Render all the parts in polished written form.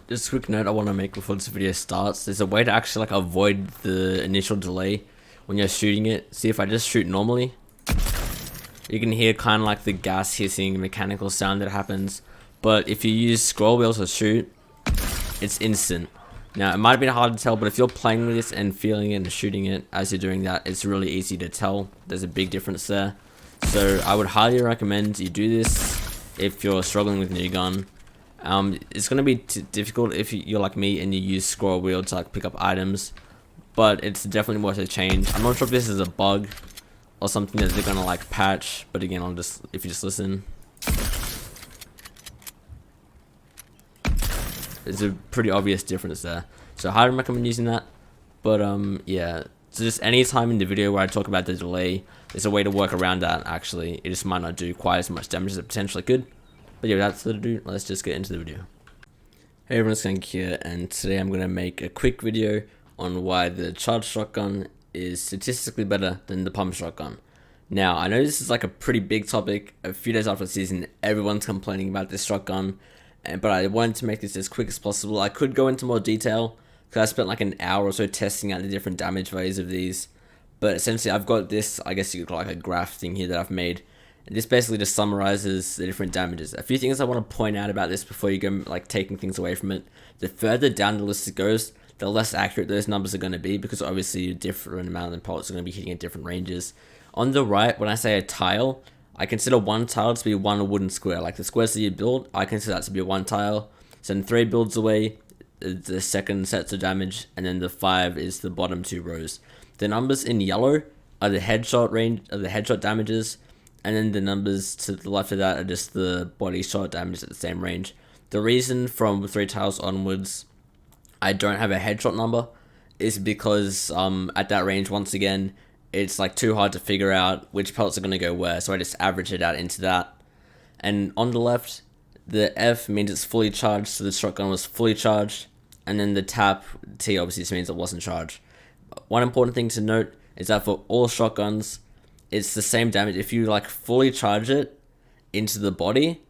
Just a quick note I want to make before this video starts. There's a way to actually like avoid the initial delay when you're shooting it. See, if I just shoot normally, you can hear kind of like the gas hissing mechanical sound that happens. But if you use scroll wheels to shoot, it's instant. Now, it might have been hard to tell, but if you're playing with this and feeling it and shooting it as you're doing that, it's really easy to tell. There's a big difference there. So I would highly recommend you do this if you're struggling with a new gun. It's going to be difficult if you're like me and you use scroll wheel to like pick up items, but it's definitely worth a change. I'm not sure if this is a bug or something that they're going to like patch, but again, if you just listen. There's a pretty obvious difference there. So I highly recommend using that. But yeah, so just any time in the video where I talk about the delay, there's a way to work around that actually. It just might not do quite as much damage as it potentially could. But yeah, without further ado, let's just get into the video. Hey everyone, it's Gank here, and today I'm going to make a quick video on why the charged shotgun is statistically better than the pump shotgun. Now, I know this is like a pretty big topic. A few days after the season, everyone's complaining about this shotgun, but I wanted to make this as quick as possible. I could go into more detail, because I spent like an hour or so testing out the different damage values of these. But essentially, I've got this, I guess you could call like a graph thing here that I've made. And this basically just summarizes the different damages. A few things I want to point out about this before you go like taking things away from it. The further down the list it goes, the less accurate those numbers are going to be, because obviously a different amount of pellets are going to be hitting at different ranges. On the right, when I say a tile, I consider one tile to be one wooden square. Like the squares that you build, I consider that to be one tile. So then 3 builds away, the second sets of damage, and then the 5 is the bottom 2 rows. The numbers in yellow are the headshot range, are the headshot damages, and then the numbers to the left of that are just the body shot damage at the same range. The reason from 3 tiles onwards I don't have a headshot number is because at that range, once again, it's like too hard to figure out which pellets are going to go where, so I just average it out into that. And on the left, the F means it's fully charged, so the shotgun was fully charged, and then the T obviously just means it wasn't charged. One important thing to note is that for all shotguns, it's the same damage. If you like fully charge it into the body,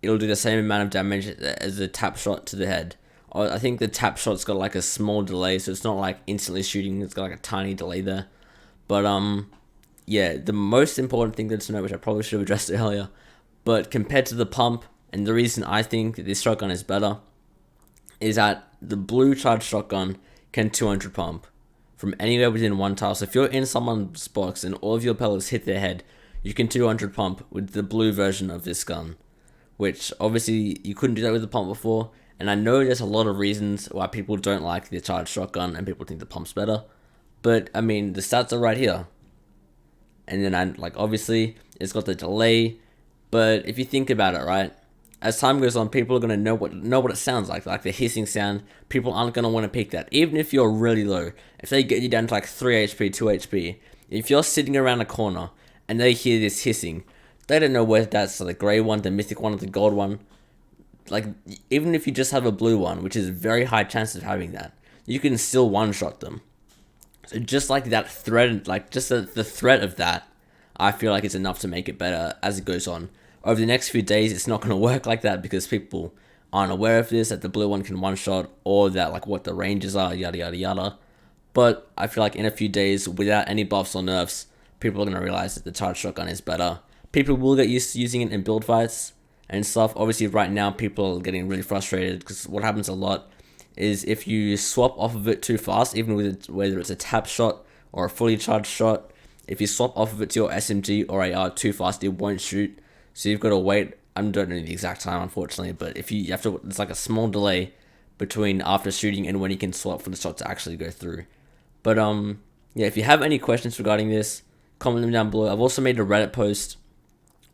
it'll do the same amount of damage as the tap shot to the head. I think the tap shot's got like a small delay, so it's not like instantly shooting. It's got like a tiny delay there. But yeah, the most important thing to note, which I probably should have addressed earlier, but compared to the pump, and the reason I think this shotgun is better, is that the blue charged shotgun can 200 pump from anywhere within one tile. So if you're in someone's box and all of your pellets hit their head, you can 200 pump with the blue version of this gun, which obviously you couldn't do that with the pump before. And I know there's a lot of reasons why people don't like the charged shotgun and people think the pump's better, but I mean, the stats are right here. And then obviously it's got the delay, but if you think about it, right, as time goes on, people are going to know what it sounds like the hissing sound. People aren't going to want to pick that, even if you're really low. If they get you down to like 3 HP, 2 HP, if you're sitting around a corner and they hear this hissing, they don't know whether that's the grey one, the mythic one, or the gold one. Like, even if you just have a blue one, which is a very high chance of having that, you can still one-shot them. So just like that threat, like just the threat of that, I feel like it's enough to make it better as it goes on. Over the next few days, it's not going to work like that because people aren't aware of this, that the blue one can one-shot, or that like what the ranges are, yada yada yada. But I feel like in a few days, without any buffs or nerfs, people are going to realize that the charged shotgun is better. People will get used to using it in build fights and stuff. Obviously, right now, people are getting really frustrated because what happens a lot is if you swap off of it too fast, even with it, whether it's a tap shot or a fully charged shot, if you swap off of it to your SMG or AR too fast, it won't shoot. So you've got to wait. I don't know the exact time, unfortunately, but if you have to, it's like a small delay between after shooting and when you can swap for the shot to actually go through. But yeah, if you have any questions regarding this, comment them down below. I've also made a Reddit post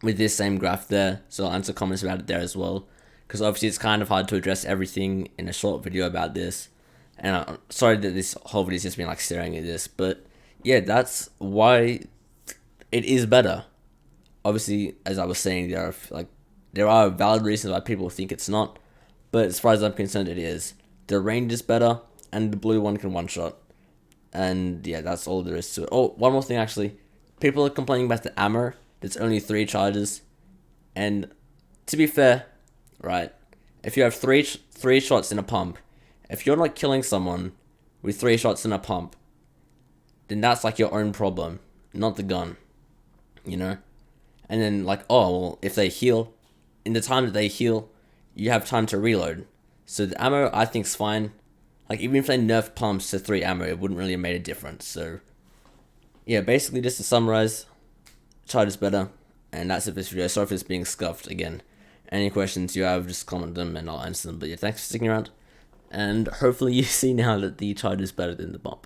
with this same graph there, so I'll answer comments about it there as well, because obviously it's kind of hard to address everything in a short video about this, and I'm sorry that this whole video's just been like staring at this, but yeah, that's why it is better. Obviously, as I was saying, there are valid reasons why people think it's not, but as far as I'm concerned, it is. The range is better, and the blue one can one-shot, and yeah, that's all there is to it. Oh, one more thing actually, people are complaining about the ammo. There's only 3 charges, and to be fair, right, if you have three shots in a pump, if you're not killing someone with 3 shots in a pump, then that's like your own problem, not the gun, you know? And then like, oh, well, if they heal, in the time that they heal, you have time to reload. So the ammo, I think, is fine. Like, even if they nerf pumps to 3 ammo, it wouldn't really have made a difference. So, yeah, basically just to summarize, charge is better. And that's it for this video. Sorry for this being scuffed again. Any questions you have, just comment them and I'll answer them. But yeah, thanks for sticking around. And hopefully you see now that the charge is better than the bump.